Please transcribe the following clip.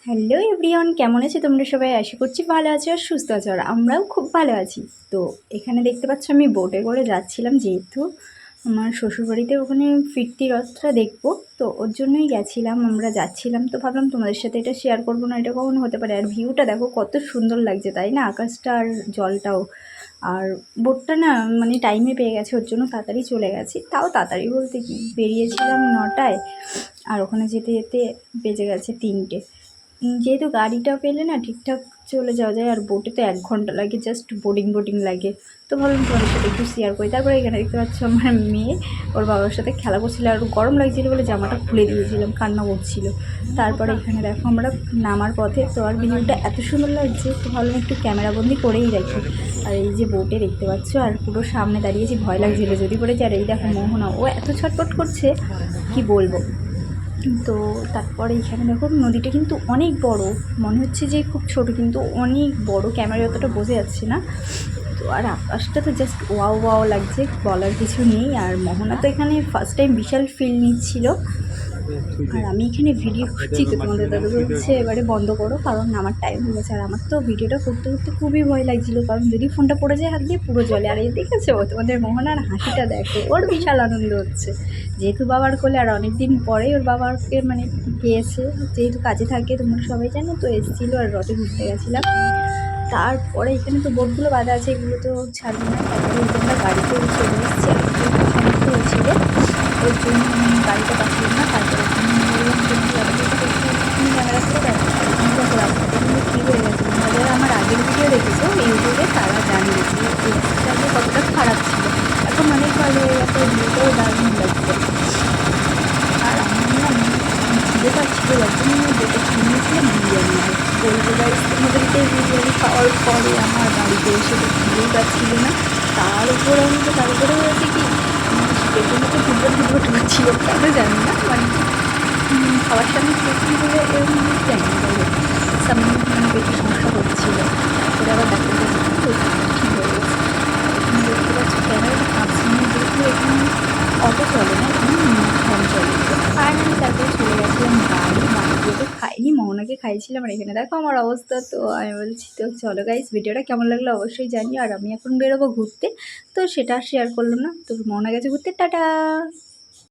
Hello everyone, কেমন আছো তোমরা সবাই? আশা করছি ভালো আছো আর সুস্থ আছো, আর আমরাও খুব ভালো আছি। তো এখানে দেখতে পাচ্ছ আমি বোটে করে যাচ্ছিলাম, যেহেতু আমার শ্বশুরবাড়িতে ওখানে ফিরতি রথটা দেখবো, তো ওর জন্যই গেছিলাম। আমরা যাচ্ছিলাম, তো ভাবলাম তোমাদের সাথে এটা শেয়ার করবো না, এটা কখনো হতে পারে। আর ভিউটা দেখো কত সুন্দর লাগছে, তাই না? আকাশটা আর জলটাও। আর বোটটা না মানে টাইমে পেয়ে গেছে, ওর জন্য তাড়াতাড়ি চলে গেছি। তাও তাড়াতাড়ি বলতে কি, বেরিয়েছিলাম 9টায়, আর ওখানে যেতে যেতে বেজে গেছে 3টে। যেহেতু গাড়িটা পেলে না ঠিকঠাক চলে যাওয়া যায়, আর বোটে তো 1 ঘন্টা লাগে, জাস্ট বোটিং লাগে। তো ভাবলাম তোমাদের সাথে একটু শেয়ার করি। তারপরে এখানে দেখতে পাচ্ছ আমার মেয়ে ওর বাবার সাথে খেলা করছিল, আর গরম লাগছিল বলে জামাটা খুলে দিয়েছিলাম, কান্না করছিল। তারপরে এখানে দেখো আমরা নামার পথে, তো আর ভিউটা এত সুন্দর লাগছে, তো ভাবলাম একটু ক্যামেরাবন্দি করেই রাখি। আর এই যে বোটে দেখতে পাচ্ছ, আর পুরো সামনে দাঁড়িয়েছি, ভয় লাগছিল যদি পড়ে যায়। আর এই দেখো মোহনা, ও এত ছটফট করছে কি বলবো। তো তারপরে এখানে দেখো নদীটা কিন্তু অনেক বড়, মনে হচ্ছে যে খুব ছোট, কিন্তু অনেক বড়। ক্যামেরায় অতটা বোঝা যাচ্ছে না। তো আর আকাশটা তো জাস্ট ওয়াও ওয়াও লাগছে, বলার কিছু নেই। আর মোহনা তো এখানে ফার্স্ট টাইম বিশাল ফিল নিচ্ছিল। আর আমি এখানে ভিডিও করছি, তো তোমাদের দাদু বলছে এবারে বন্ধ করো, কারণ আমার টাইম হয়ে গেছে। আর আমার তো ভিডিওটা করতে করতে খুবই ভয় লাগছিল, কারণ যদি ফোনটা পড়ে যায় হাত দিয়ে পুরো জলে। আর এই দেখেছো তোমাদের মোহনার হাসিটা দেখো, ওর বিশাল আনন্দ হচ্ছে যেহেতু বাবার কোলে। আর অনেক দিন পরেই ওর বাবাকে মানে পেয়েছে, যেহেতু কাজে থাকে তোমরা সবাই জানো, তো এসেছিলো আর রথে ঘুরতে গেছিলাম। তারপরে এখানে তো বোটগুলো বাঁধা আছে, এগুলো তো ছাড়বো না। তারপরে এই যে আমরা গাড়িতে চলে এসেছি, আর একটু সমস্যা হয়েছিল, ওর জন্য আমি গাড়িটা পাচ্ছিলাম না। তারপরে আমি বললাম তুমি দাদাকে ক্যামেরা করে দেখো। আর এখানে দেখো রাস্তাটা কিন্তু কী হয়ে গেছে। তোমরা যারা আমার আগের ভিডিও দেখেছো ইউটিউবে, তারা জানবে যে এই রাস্তাটা আগে কতটা খারাপ ছিল, এখন অনেক ভালো হয়ে গেছে, ভিউটাও দারুণ লাগছে। আর আমার না খিদে পাচ্ছিল, যার জন্য আমি যেটা কিনেছিলাম বিরিয়ানি। আর বলবো গাইস, তোমাদেরকে বিরিয়ানি খাওয়ার পরে আমার বাড়িতে এসে তো খিদেই পাচ্ছিল না। তার উপরে হয়েছে কি, পেটের মধ্যে ফুটবট করছিল, কেন জানি না, মানে খাওয়ার সামনে খেয়েছি বলে এরকম কিছু জানি না। যাই হোক সামনে মানে পেটের সমস্যা হচ্ছিল, তারপরে আবার ডাক্তার কাছে তো ঠিক হয়ে গেছে। আর এখানে দেখতে পাচ্ছি ক্যামেরাটা কাঁপছে না, যেহেতু এখানে অটো চলে না, এখানে ফোন চলে। তো ফাইনালি তারপরে চলে গেছিলাম বাড়িতে তো খাইনি, মোহনাকে খাইয়েছিলাম। আর এখানে দেখো আমার অবস্থা। তো আমি বলছি তো চলো গাইস, ভিডিওটা কেমন লাগলো অবশ্যই জানিও। আর আমি এখন বেরোবো ঘুরতে, তো সেটা শেয়ার করলাম না। তো মোহনা গেছে ঘুরতে, টাটা।